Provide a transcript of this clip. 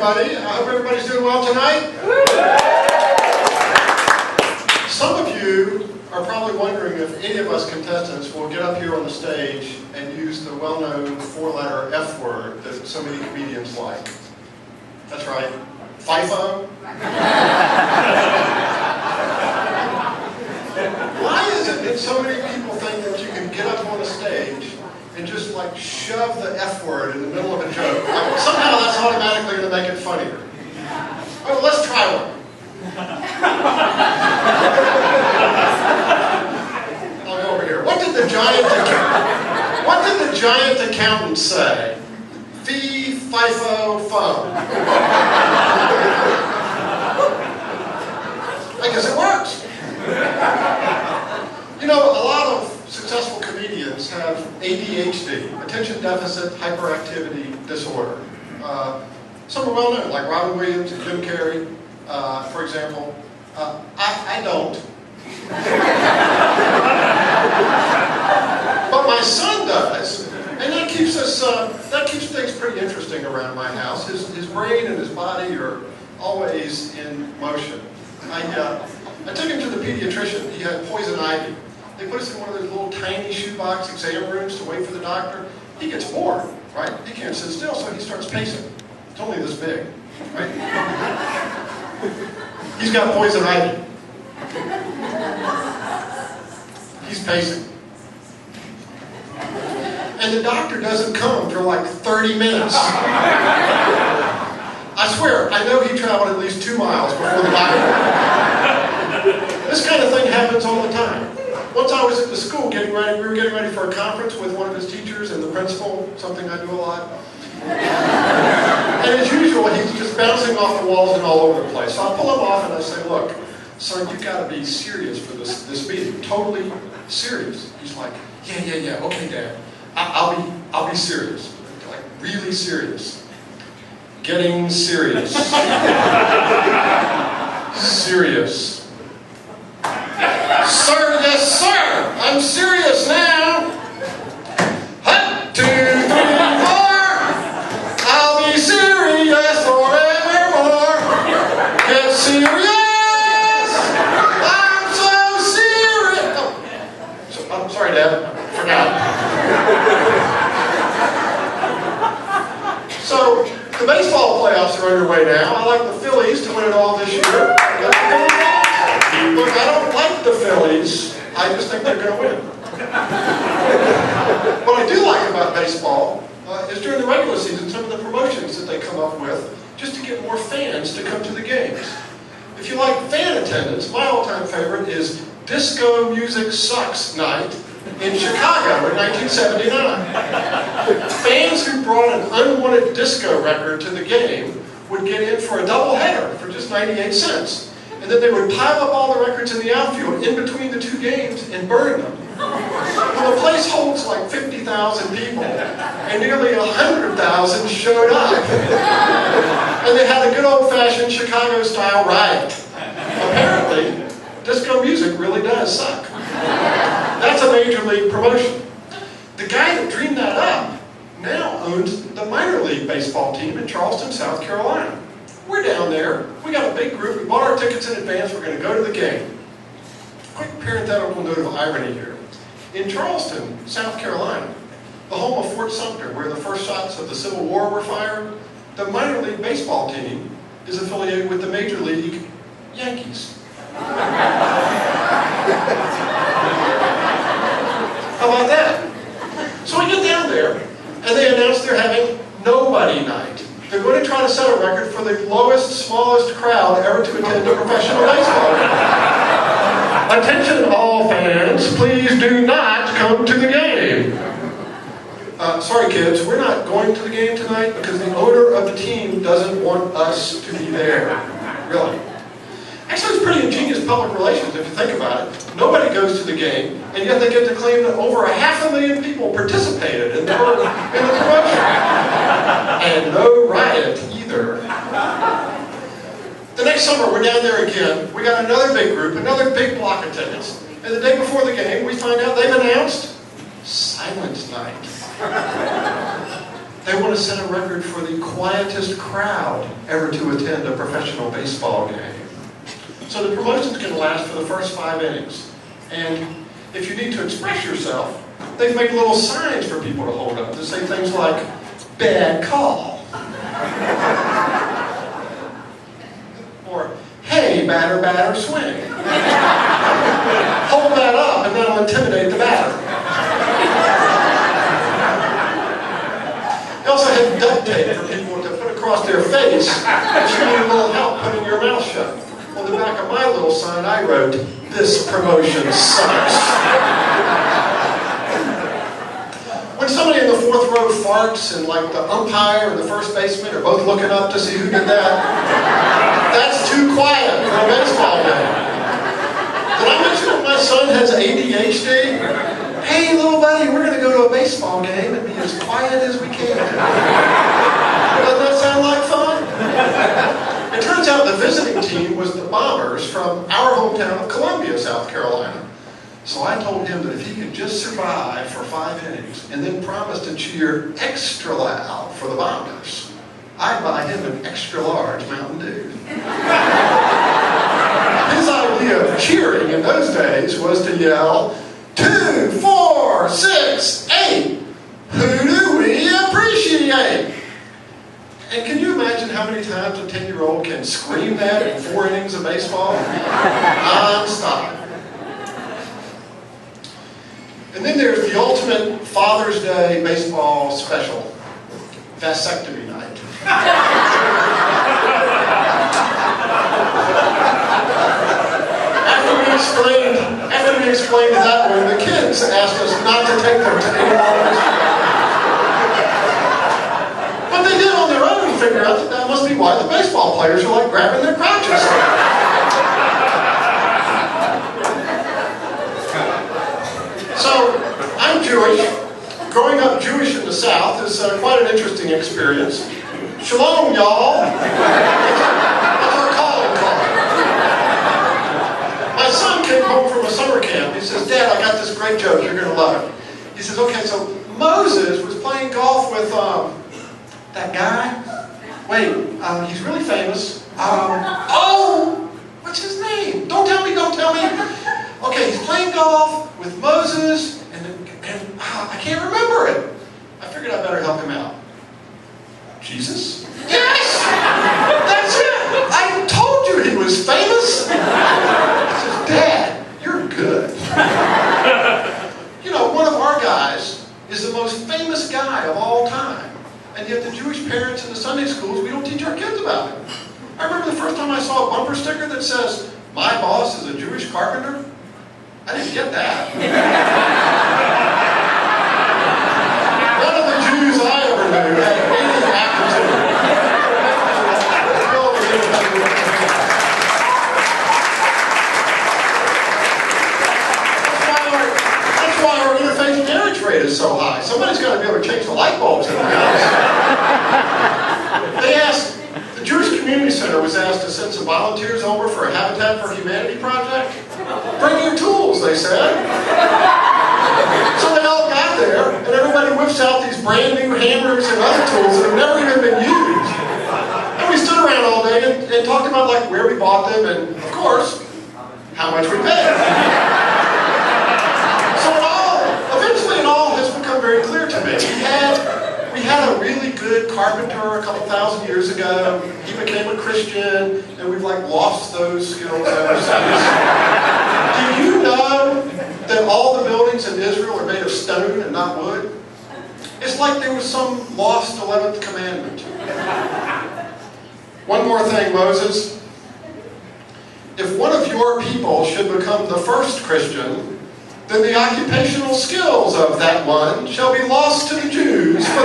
everybody. I hope everybody's doing well tonight. Some of you are probably wondering if any of us contestants will get up here on the stage and use the well-known four-letter F word that so many comedians like. That's right. FIFO? Why is it that so many people think that you can get up on a stage and just like shove the F word in the middle of a joke? Like, somehow that's automatically going to make it funnier. Oh, let's try one. I'll go over here. What did the giant accountant say? Fee, FIFO, fo. I guess it works. You know, a lot of successful comedians have ADHD, attention deficit hyperactivity disorder. Some are well known, like Robin Williams and Jim Carrey, for example. I don't. But my son does, and that keeps things pretty interesting around my house. His brain and his body are always in motion. I took him to the pediatrician. He had poison ivy. They put us in one of those little tiny shoebox exam rooms to wait for the doctor. He gets bored, right? He can't sit still, so he starts pacing. It's only this big, right? He's got poison ivy. He's pacing. And the doctor doesn't come for like 30 minutes. I swear, I know he traveled at least 2 miles before the doctor. This kind of thing happens all the time. Once I was at the school we were getting ready for a conference with one of his teachers and the principal, something I do a lot. And as usual, he's just bouncing off the walls and all over the place. So I pull him off and I say, look, son, you've got to be serious for this meeting. Totally serious. He's like, yeah, okay, Dad. I'll be serious. Like, really serious. Getting serious. Serious. Sir, yes, sir. I'm serious now. 1, 2, 3, 4. I'll be serious forevermore. Get serious. I'm so serious. Oh. I'm sorry, Dad. I forgot. So, the baseball playoffs are underway now. I like the Phillies to win it all this year. Look, I don't like the Phillies. I just think they're going to win. What I do like about baseball is during the regular season, some of the promotions that they come up with just to get more fans to come to the games. If you like fan attendance, my all-time favorite is Disco Music Sucks Night in Chicago in 1979. Fans who brought an unwanted disco record to the game would get in for a doubleheader for just 98 cents. And then they would pile up all the records in the outfield in between the 2 games and burn them. Well, the place holds like 50,000 people, and nearly 100,000 showed up. And they had a good old-fashioned Chicago-style riot. Apparently, disco music really does suck. That's a major league promotion. The guy that dreamed that up now owns the minor league baseball team in Charleston, South Carolina. We're down there. We got a big group. We bought our tickets in advance. We're going to go to the game. Quick parenthetical note of irony here. In Charleston, South Carolina, the home of Fort Sumter, where the first shots of the Civil War were fired, the minor league baseball team is affiliated with the major league Yankees. How about that? So we get down there, and they announce they're having nobody night. They're going to try to set a record for the lowest, smallest crowd ever to attend a professional baseball game. Attention all fans, please do not come to the game. Sorry kids, we're not going to the game tonight because the owner of the team doesn't want us to be there. Really. Actually, it's pretty ingenious public relations if you think about it. Nobody goes to the game, and yet they get to claim that over 500,000 people participated in the promotion. And no riot either. The next summer, we're down there again. We got another big group, another big block of tickets. And the day before the game, we find out they've announced Silent Night. They want to set a record for the quietest crowd ever to attend a professional baseball game. So the promotions can last for the first 5 innings. And if you need to express yourself, they've made little signs for people to hold up to say things like, bad call. Or, hey, batter, batter, swing. Hold that up and that'll intimidate the batter. They also have duct tape for people to put across their face if you need a little help putting your mouth shut. On the back of my little sign I wrote, this promotion sucks. When somebody in the 4th row farts and like the umpire and the first baseman are both looking up to see who did that, that's too quiet for a baseball game. Did I mention that my son has ADHD? Hey, little buddy, we're going to go to a baseball game and be as quiet as we can. Doesn't that sound like fun? It turns out the visiting team was the Bombers from our hometown of Columbia, South Carolina. So I told him that if he could just survive for 5 innings and then promise to cheer extra loud for the Bombers, I'd buy him an extra large Mountain Dew. His idea of cheering in those days was to yell, 2, 4, 6, 8. Who do we appreciate? And can you imagine how many times a 10-year-old can scream that in 4 innings of baseball? Non-stop. And then there's the ultimate Father's Day baseball special, vasectomy night. After we explained that one, the kids asked us not to take them to any more. But they did on their own figure out that that must be why the baseball players are like grabbing their crotches. So, I'm Jewish. Growing up Jewish in the South is quite an interesting experience. Shalom, y'all. That's our calling card. My son came home from a summer camp. He says, Dad, I got this great joke. You're going to love it. He says, okay, so Moses was playing golf with that guy. Wait, he's really famous. Oh, what's his name? Don't tell me, don't tell me. Okay, he's playing golf with Moses, and I can't remember it. I figured I better help him out. Jesus? Yes! That's it! I told you he was famous! He says, Dad, you're good. You know, one of our guys is the most famous guy of all time. And yet the Jewish parents in the Sunday schools, we don't teach our kids about him. I remember the first time I saw a bumper sticker that says, my boss is a Jewish carpenter. I didn't get that. None of the Jews I ever knew had any aptitude. That's why our interfaith marriage rate is so high. Somebody's got to be able to change the light bulbs in the house. They asked, the Jewish Community Center was asked to send some volunteers over for a Habitat for Humanity project. Bring your tools, they said. So they all got there, and everybody whips out these brand new hammers and other tools that have never even been used. And we stood around all day and talked about like where we bought them and, of course, how much we paid. So eventually it all has become very clear to me. We had a really good carpenter a couple thousand years ago. He became a Christian, and we've like lost those skills ever since. Do you know that all the buildings in Israel are made of stone and not wood? It's like there was some lost 11th commandment. One more thing, Moses. If one of your people should become the first Christian, then the occupational skills of that one shall be lost to the Jews for